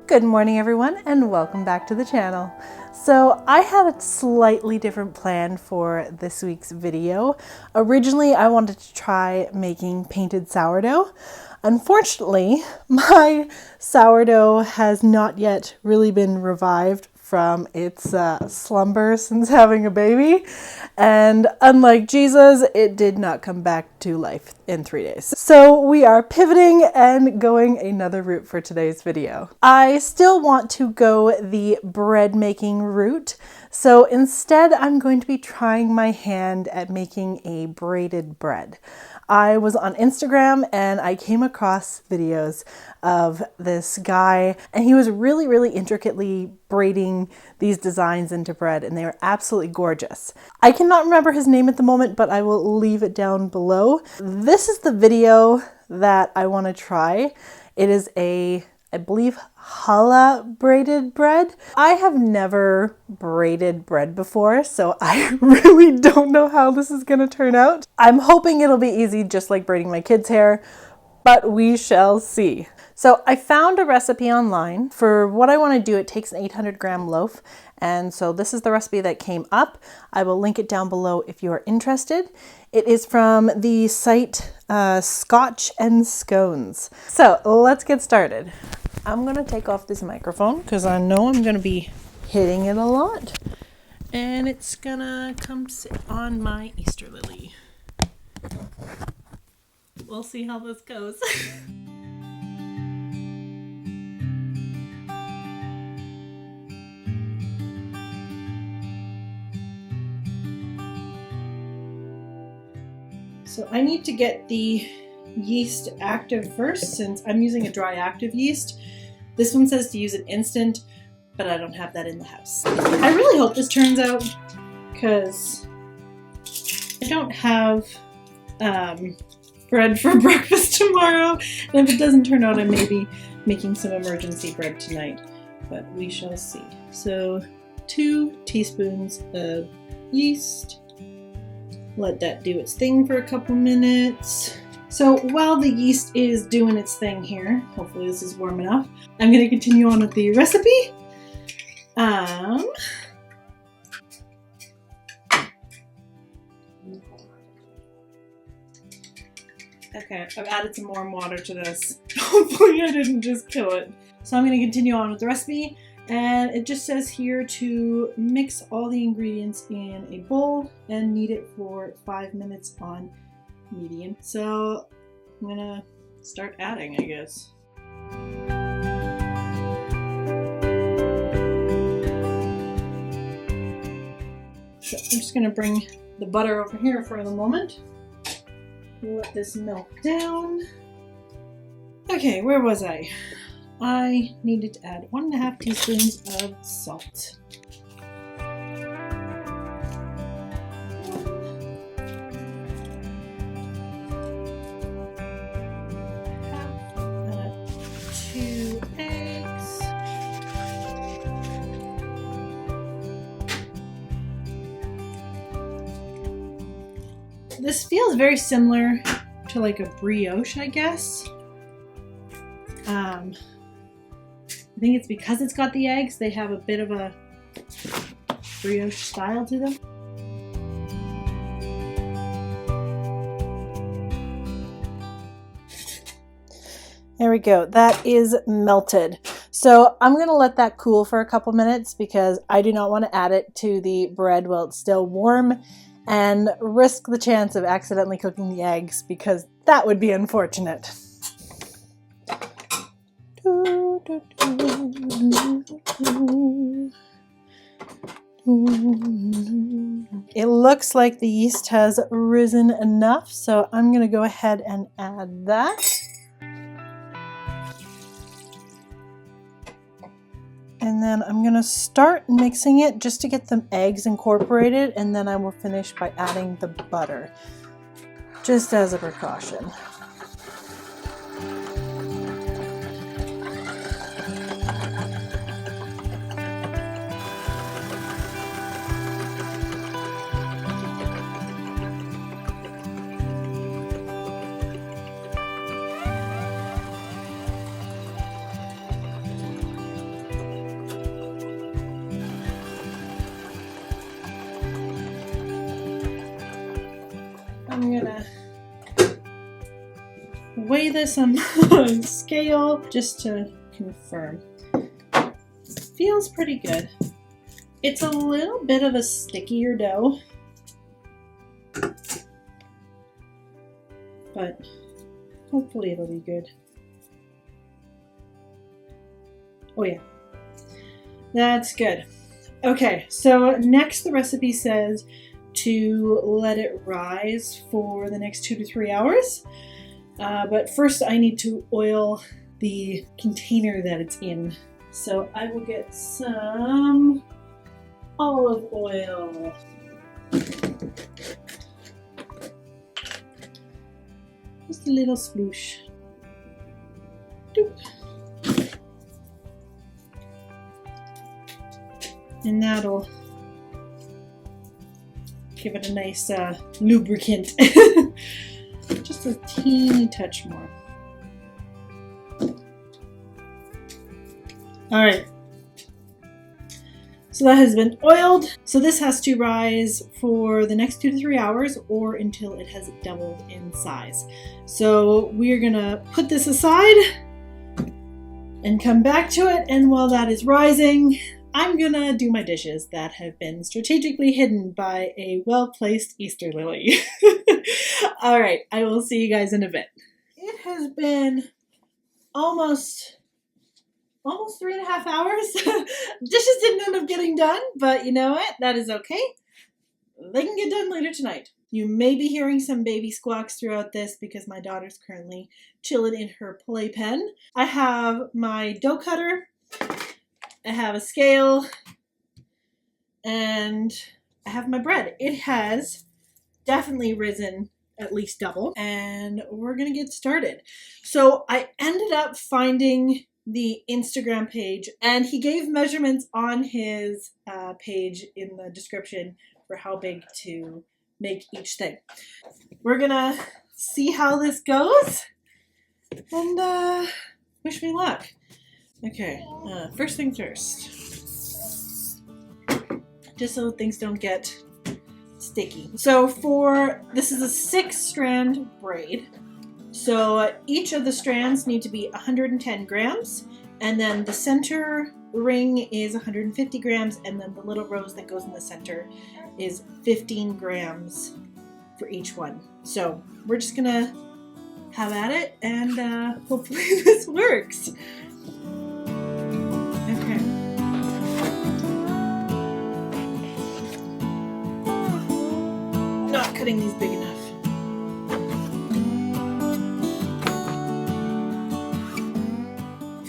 Good morning everyone and welcome back to the channel. So I had a slightly different plan for this week's video. Originally I wanted to try making painted sourdough. Unfortunately, my sourdough has not yet really been revived from its slumber since having a baby, and unlike Jesus, it did not come back to life in 3 days. So we are pivoting and going another route for today's video. I still want to go the bread making route, so instead I'm going to be trying my hand at making a braided bread. I was on Instagram and I came across videos of this guy, and he was really intricately braiding these designs into bread, and they were absolutely gorgeous. I cannot remember his name at the moment, but I will leave it down below. This is the video that I want to try. It is I believe challah braided bread. I have never braided bread before, so I really don't know how this is going to turn out. I'm hoping it'll be easy, just like braiding my kids' hair, but we shall see. So I found a recipe online. For what I want to do, it takes an 800-gram loaf, and so this is the recipe that came up. I will link it down below if you are interested. It is from the site Scotch and Scones. So let's get started. I'm gonna take off this microphone because I know I'm gonna be hitting it a lot, and it's gonna come sit on my Easter lily. We'll see how this goes. So I need to get the yeast active first, since I'm using a dry active yeast. This one says to use it instant, but I don't have that in the house. I really hope this turns out, because I don't have bread for breakfast tomorrow, and if it doesn't turn out, I may be making some emergency bread tonight, but we shall see. So 2 teaspoons of yeast. Let that do its thing for a couple minutes. So while the yeast is doing its thing here, hopefully this is warm enough, I'm going to continue on with the recipe. Okay, I've added some warm water to this. Hopefully I didn't just kill it. So I'm going to continue on with the recipe. And it just says here to mix all the ingredients in a bowl and knead it for 5 minutes on medium. So I'm gonna start adding, I guess. So I'm just gonna bring the butter over here for the moment. Let this melt down. Okay, where was I? I needed to add 1.5 teaspoons of salt. Add 2 eggs. This feels very similar to like a brioche, I guess. I think it's because it's got the eggs, they have a bit of a brioche style to them. There we go, that is melted. So I'm gonna let that cool for a couple minutes because I do not want to add it to the bread while it's still warm and risk the chance of accidentally cooking the eggs, because that would be unfortunate. It looks like the yeast has risen enough, so I'm going to go ahead and add that. And then I'm going to start mixing it just to get the eggs incorporated, and then I will finish by adding the butter, just as a precaution. weigh this on the scale just to confirm. Feels pretty good. It's a little bit of a stickier dough, but hopefully it'll be good. Oh yeah, that's good. Okay, so next the recipe says to let it rise for the next 2 to 3 hours. But first I need to oil the container that it's in. So I will get some olive oil. Just a little sploosh. Doop. And that'll give it a nice lubricant. Just a teeny touch more. All right. So that has been oiled. So this has to rise for the next 2 to 3 hours or until it has doubled in size. So we're gonna put this aside and come back to it. And while that is rising, I'm gonna do my dishes that have been strategically hidden by a well-placed Easter lily. All right, I will see you guys in a bit. It has been almost 3.5 hours. Dishes didn't end up getting done, but you know what? That is okay. They can get done later tonight. You may be hearing some baby squawks throughout this because my daughter's currently chilling in her playpen. I have my dough cutter, I have a scale, and I have my bread. It has definitely risen at least double, and we're gonna get started. So I ended up finding the Instagram page, and he gave measurements on his page in the description for how big to make each thing. We're gonna see how this goes, and wish me luck. Okay, first things first, just so things don't get sticky. So this is a 6-strand braid. So each of the strands need to be 110 grams, and then the center ring is 150 grams, and then the little rose that goes in the center is 15 grams for each one. So we're just gonna have at it, and hopefully this works. Okay. Not cutting these big enough.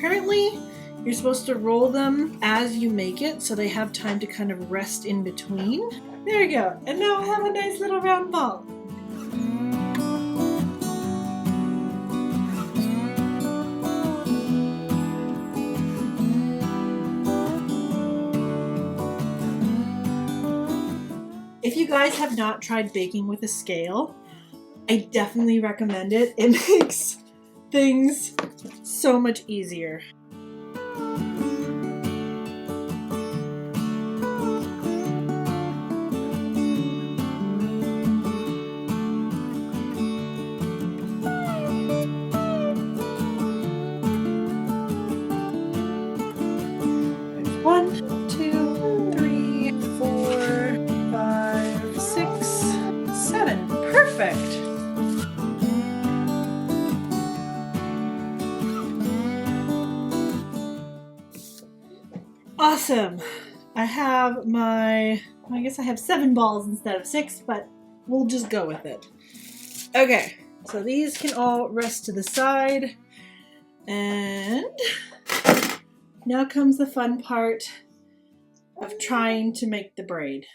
Currently, you're supposed to roll them as you make it so they have time to kind of rest in between. There you go. And now I have a nice little round ball. If you guys have not tried baking with a scale, I definitely recommend it. It makes things so much easier. There's 1, 2, 3, 4, 5, 6, 7. Perfect. Awesome. I have I guess I have 7 balls instead of 6, but we'll just go with it. Okay, so these can all rest to the side, and now comes the fun part of trying to make the braid.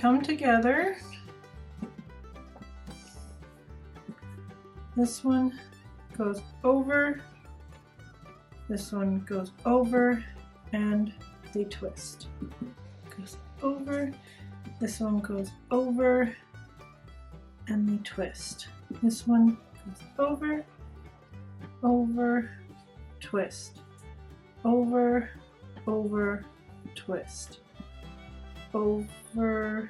come together. This one goes over, this one goes over, and they twist. Goes over, this one goes over, and they twist. This one goes over, over, twist. Over, over, twist. Over,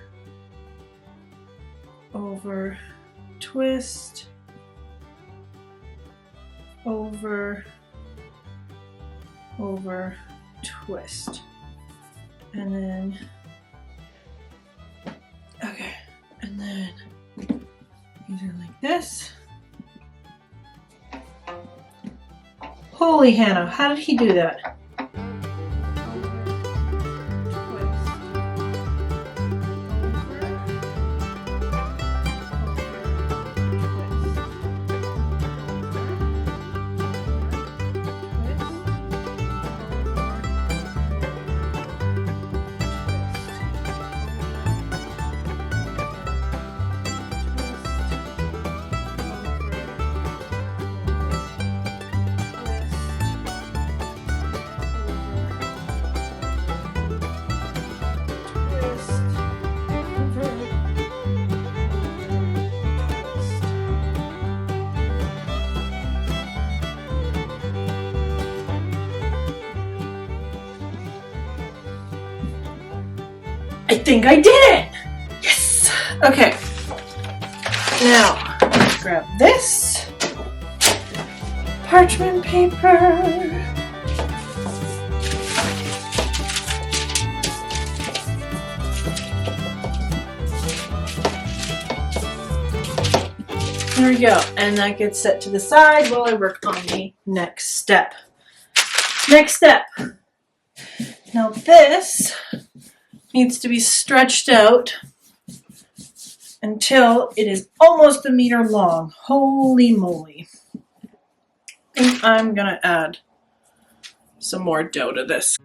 over, twist. Over, over, twist. And then, okay, and then these are like this. Holy Hannah, how did he do that? I think I did it! Yes! Okay. Now, grab this parchment paper. There we go. And that gets set to the side while I work on the next step. Next step. Now this needs to be stretched out until it is almost 1 meter long. Holy moly. I think I'm gonna add some more dough to this.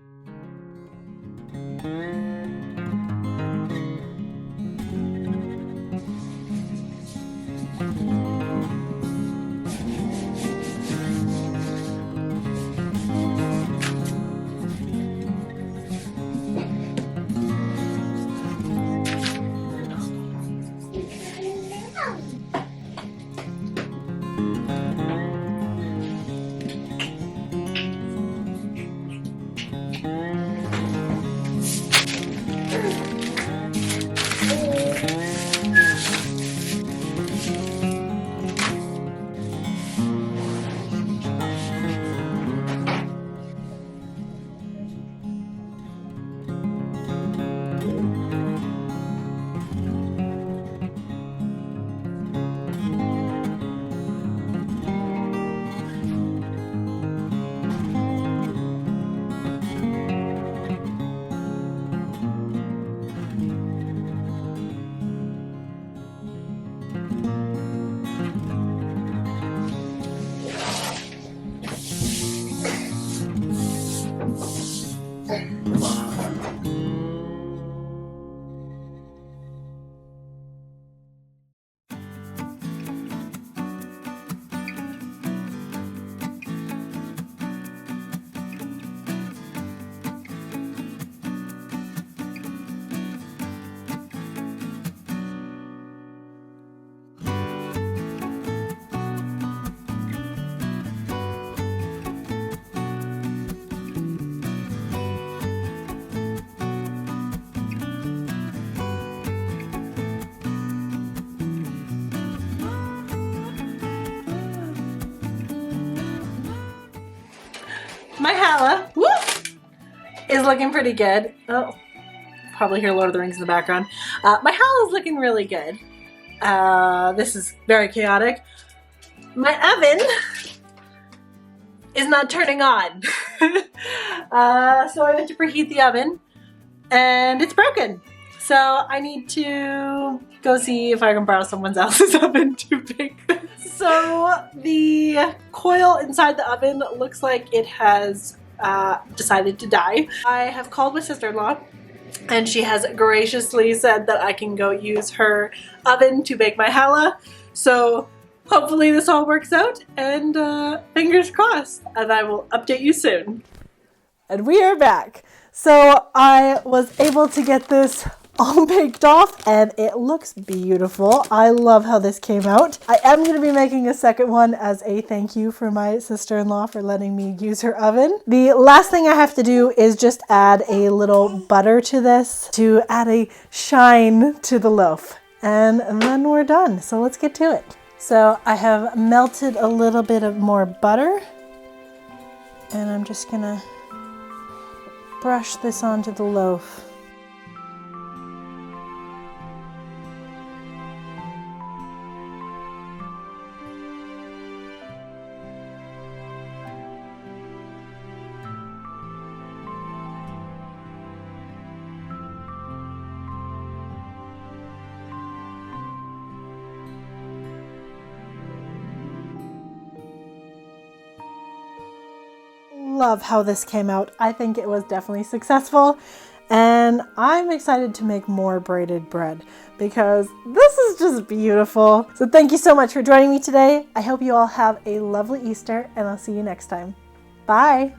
My challah, whoop, is looking pretty good. Oh, probably hear Lord of the Rings in the background. My challah is looking really good. This is very chaotic. My oven is not turning on. So I went to preheat the oven and it's broken. So I need to go see if I can borrow someone else's oven to bake this. So the coil inside the oven looks like it has decided to die. I have called my sister-in-law and she has graciously said that I can go use her oven to bake my challah. So hopefully this all works out, and fingers crossed, and I will update you soon. And we are back. So I was able to get this all baked off and it looks beautiful. I love how this came out. I am going to be making a second one as a thank you for my sister-in-law for letting me use her oven. The last thing I have to do is just add a little butter to this to add a shine to the loaf. And then we're done. So let's get to it. So I have melted a little bit of more butter and I'm just going to brush this onto the loaf. Love how this came out. I think it was definitely successful, and I'm excited to make more braided bread because this is just beautiful. So thank you so much for joining me today. I hope you all have a lovely Easter, and I'll see you next time. Bye.